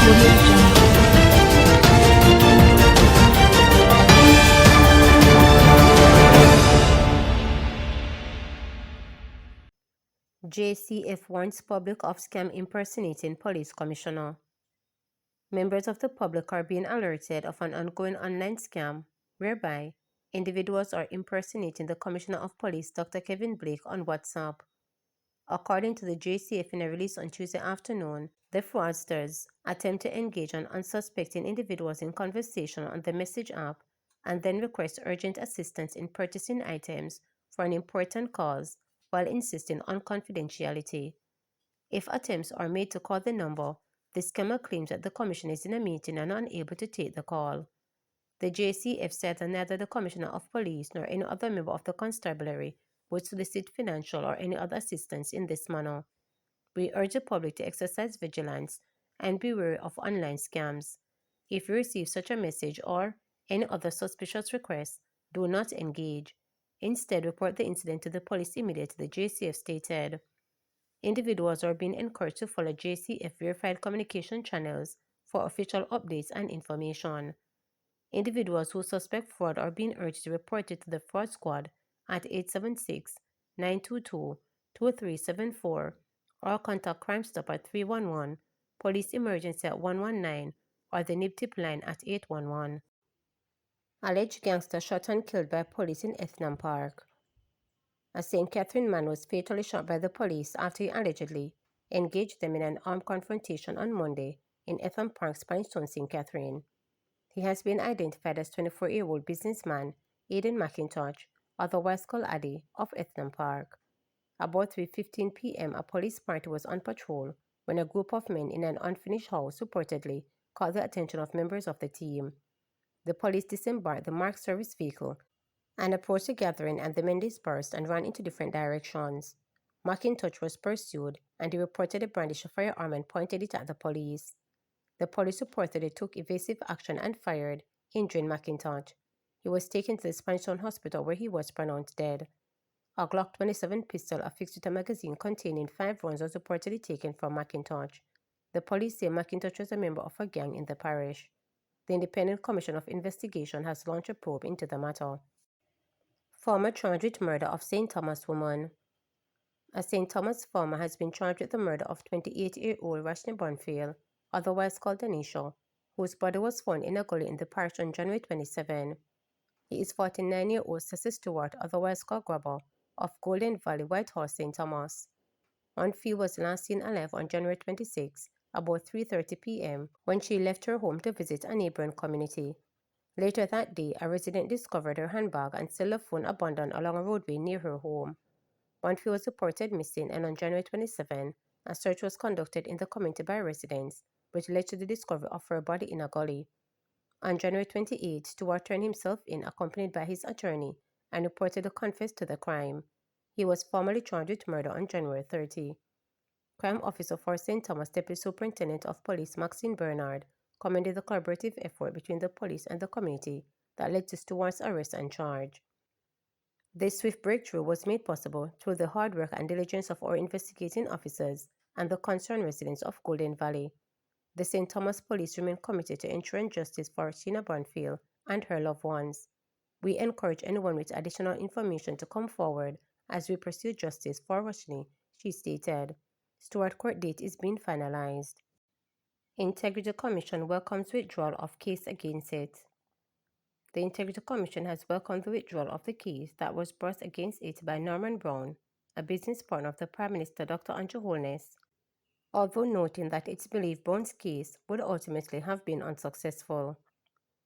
Audio Jungle. JCF warns public of scam impersonating police commissioner. Members of the public are being alerted of an ongoing online scam whereby individuals are impersonating the Commissioner of Police, Dr. Kevin Blake, on WhatsApp. According to the JCF in a release on Tuesday afternoon, the fraudsters attempt to engage on unsuspecting individuals in conversation on the message app and then request urgent assistance in purchasing items for an important cause while insisting on confidentiality. If attempts are made to call the number, the scammer claims that the commissioner is in a meeting and unable to take the call. The JCF said that neither the Commissioner of Police nor any other member of the constabulary would solicit financial or any other assistance in this manner. We urge the public to exercise vigilance and be wary of online scams. If you receive such a message or any other suspicious request, do not engage. Instead, report the incident to the police immediately, the JCF stated. Individuals are being encouraged to follow JCF verified communication channels for official updates and information. Individuals who suspect fraud are being urged to report it to the fraud squad at 876-922-2374 or contact Crime Stop at 311, Police Emergency at 119, or the NIB tip line at 811. Alleged gangster shot and killed by police in Ethnam Park. A St. Catherine man was fatally shot by the police after he allegedly engaged them in an armed confrontation on Monday in Ethnam Park, Spinestone, St. Catherine. He has been identified as 24-year-old businessman Aidan McIntosh, otherwise called Addy, of Ethnam Park. About 3:15 p.m., a police party was on patrol when a group of men in an unfinished house reportedly caught the attention of members of the team. The police disembarked the marked service vehicle and approached the gathering, and the men dispersed and ran into different directions. McIntosh was pursued, and he reportedly brandished a firearm and pointed it at the police. The police reportedly took evasive action and fired, injuring McIntosh. He was taken to the Spanish Hospital where he was pronounced dead. A Glock 27 pistol affixed with a magazine containing 5 rounds was reportedly taken from McIntosh. The police say McIntosh was a member of a gang in the parish. The Independent Commission of Investigation has launched a probe into the matter. Former charged with murder of St. Thomas woman. A St. Thomas farmer has been charged with the murder of 28-year-old Rashni Bonfield, otherwise called Danisha, whose body was found in a gully in the parish on January 27. He is 49-year-old Cecil Stewart, otherwise called Grubber, of Golden Valley, Whitehorse, St. Thomas. Bonfield was last seen alive on January 26, about 3:30 p.m., when she left her home to visit a neighboring community. Later that day, a resident discovered her handbag and cellular phone abandoned along a roadway near her home. Bonfield was reported missing, and on January 27, a search was conducted in the community by residents, which led to the discovery of her body in a gully. On January 28, Stewart turned himself in, accompanied by his attorney, and reportedly confessed to the crime. He was formally charged with murder on January 30. Crime Officer for St. Thomas Deputy Superintendent of Police Maxine Bernard commended the collaborative effort between the police and the community that led to Stewart's arrest and charge. This swift breakthrough was made possible through the hard work and diligence of our investigating officers and the concerned residents of Golden Valley. The St. Thomas Police remain committed to ensuring justice for Sheena Bonfield and her loved ones. We encourage anyone with additional information to come forward as we pursue justice for Roshni, she stated. Stewart court date is being finalized. Integrity Commission welcomes withdrawal of case against it. The Integrity Commission has welcomed the withdrawal of the case that was brought against it by Norman Brown, a business partner of the Prime Minister Dr. Andrew Holness, although noting that it's believed Brown's case would ultimately have been unsuccessful.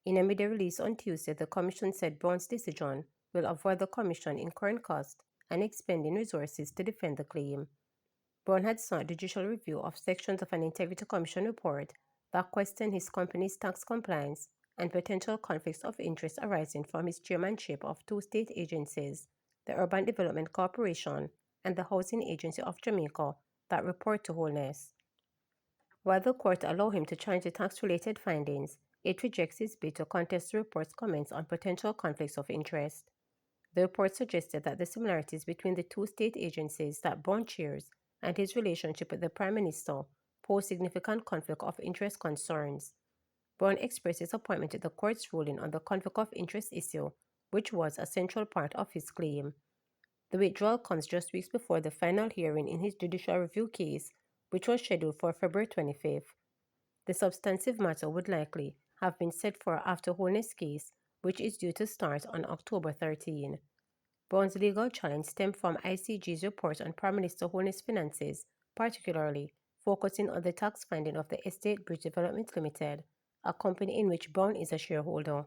In a media release on Tuesday, the Commission said Brown's decision will avoid the Commission incurring costs and expending resources to defend the claim. Brown had sought judicial review of sections of an Integrity Commission report that questioned his company's tax compliance and potential conflicts of interest arising from his chairmanship of 2 state agencies, the Urban Development Corporation and the Housing Agency of Jamaica, that report to Holness. While the court allowed him to challenge the tax-related findings, it rejects his bid to contest the report's comments on potential conflicts of interest. The report suggested that the similarities between the 2 state agencies that Brown chairs and his relationship with the Prime Minister pose significant conflict of interest concerns. Brown expressed his disappointment with the court's ruling on the conflict of interest issue, which was a central part of his claim. The withdrawal comes just weeks before the final hearing in his judicial review case, which was scheduled for February 25th. The substantive matter would likely have been set for after Holness' case, which is due to start on October 13. Brown's legal challenge stemmed from ICG's report on Prime Minister Holness' finances, particularly focusing on the tax finding of the Estate Bridge Development Limited, a company in which Brown is a shareholder.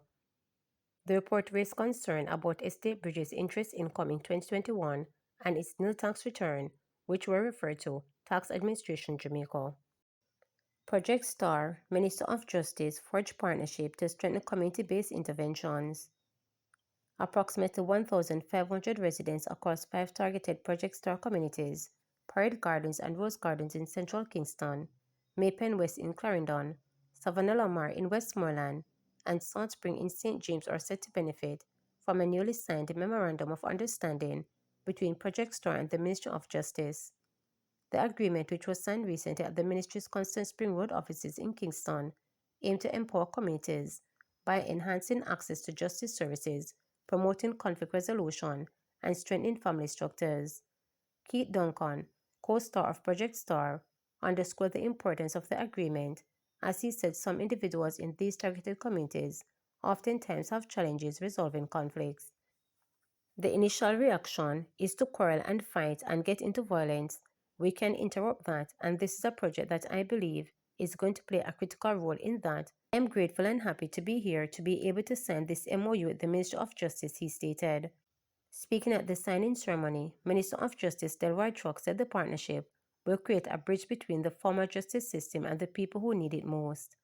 The report raised concern about Estate Bridge's interest income in 2021 and its nil tax return, which were referred to Tax Administration Jamaica. Project STAR, Minister of Justice, forged partnership to strengthen community-based interventions. Approximately 1,500 residents across 5 targeted Project STAR communities, Parade Gardens and Rose Gardens in central Kingston, Maypen West in Clarendon, Savannah Lamar in Westmoreland, and Salt Spring in St. James are set to benefit from a newly signed Memorandum of Understanding between Project STAR and the Ministry of Justice. The agreement, which was signed recently at the Ministry's Constant Spring Road offices in Kingston, aimed to empower communities by enhancing access to justice services, promoting conflict resolution, and strengthening family structures. Keith Duncan, co-star of Project STAR, underscored the importance of the agreement, as he said some individuals in these targeted communities oftentimes have challenges resolving conflicts. The initial reaction is to quarrel and fight and get into violence. We can interrupt that, and this is a project that I believe is going to play a critical role in that. I am grateful and happy to be here to be able to sign this MOU with the Ministry of Justice, he stated. Speaking at the signing ceremony, Minister of Justice Delroy Truck said the partnership will create a bridge between the former justice system and the people who need it most.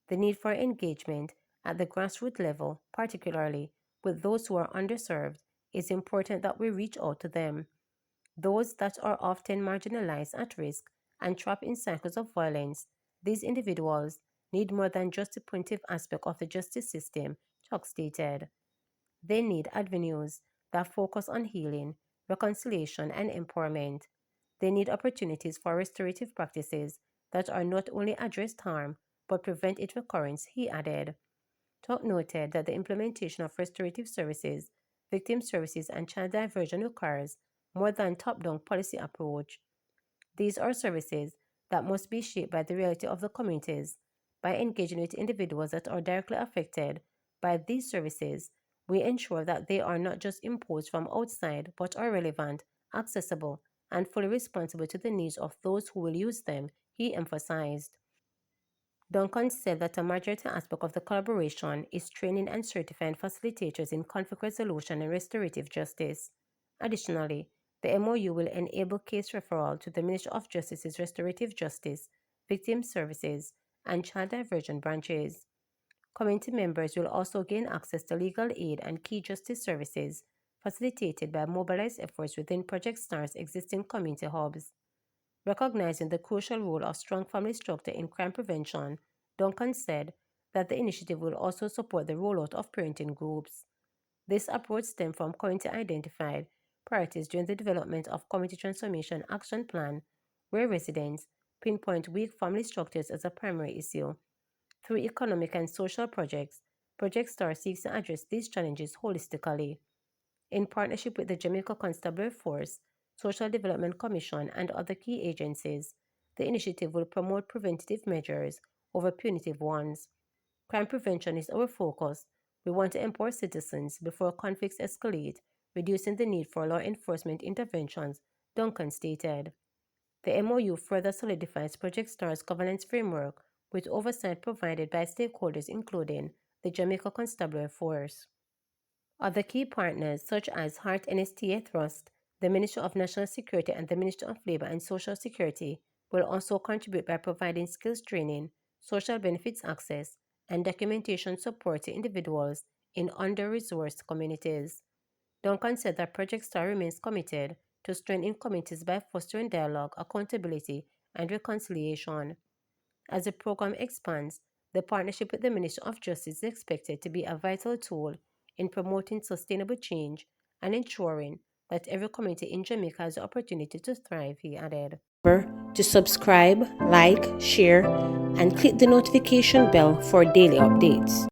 The need for engagement at the grassroots level, particularly with those who are underserved, is important that we reach out to them. Those that are often marginalized, at risk, and trapped in cycles of violence, these individuals need more than just the punitive aspect of the justice system, Chuck stated. They need avenues that focus on healing, reconciliation, and empowerment. They need opportunities for restorative practices that are not only address harm but prevent its recurrence, he added. Tuck noted that the implementation of restorative services, victim services, and child diversion requires more than top-down policy approach. These are services that must be shaped by the reality of the communities. By engaging with individuals that are directly affected by these services, we ensure that they are not just imposed from outside but are relevant, accessible, and fully responsible to the needs of those who will use them, he emphasized. Duncan said that a majority aspect of the collaboration is training and certifying facilitators in conflict resolution and restorative justice. Additionally, the MOU will enable case referral to the Ministry of Justice's Restorative Justice, Victim Services, and Child Diversion branches. Community members will also gain access to legal aid and key justice services, facilitated by mobilized efforts within Project STAR's existing community hubs. Recognizing the crucial role of strong family structure in crime prevention, Duncan said that the initiative will also support the rollout of parenting groups. This approach stemmed from community-identified priorities during the development of Community Transformation Action Plan, where residents pinpoint weak family structures as a primary issue. Through economic and social projects, Project STAR seeks to address these challenges holistically. In partnership with the Jamaica Constabulary Force, Social Development Commission, and other key agencies, the initiative will promote preventative measures over punitive ones. Crime prevention is our focus. We want to empower citizens before conflicts escalate, reducing the need for law enforcement interventions, Duncan stated. The MOU further solidifies Project STAR's governance framework with oversight provided by stakeholders including the Jamaica Constabulary Force. Other key partners such as Hart NSTA Trust, the Ministry of National Security and the Ministry of Labor and Social Security will also contribute by providing skills training, social benefits access, and documentation support to individuals in under-resourced communities. Duncan said that Project STAR remains committed to strengthening communities by fostering dialogue, accountability, and reconciliation. As the program expands, the partnership with the Ministry of Justice is expected to be a vital tool in promoting sustainable change and ensuring that every community in Jamaica has the opportunity to thrive, he added. Remember to subscribe, like, share, and click the notification bell for daily updates.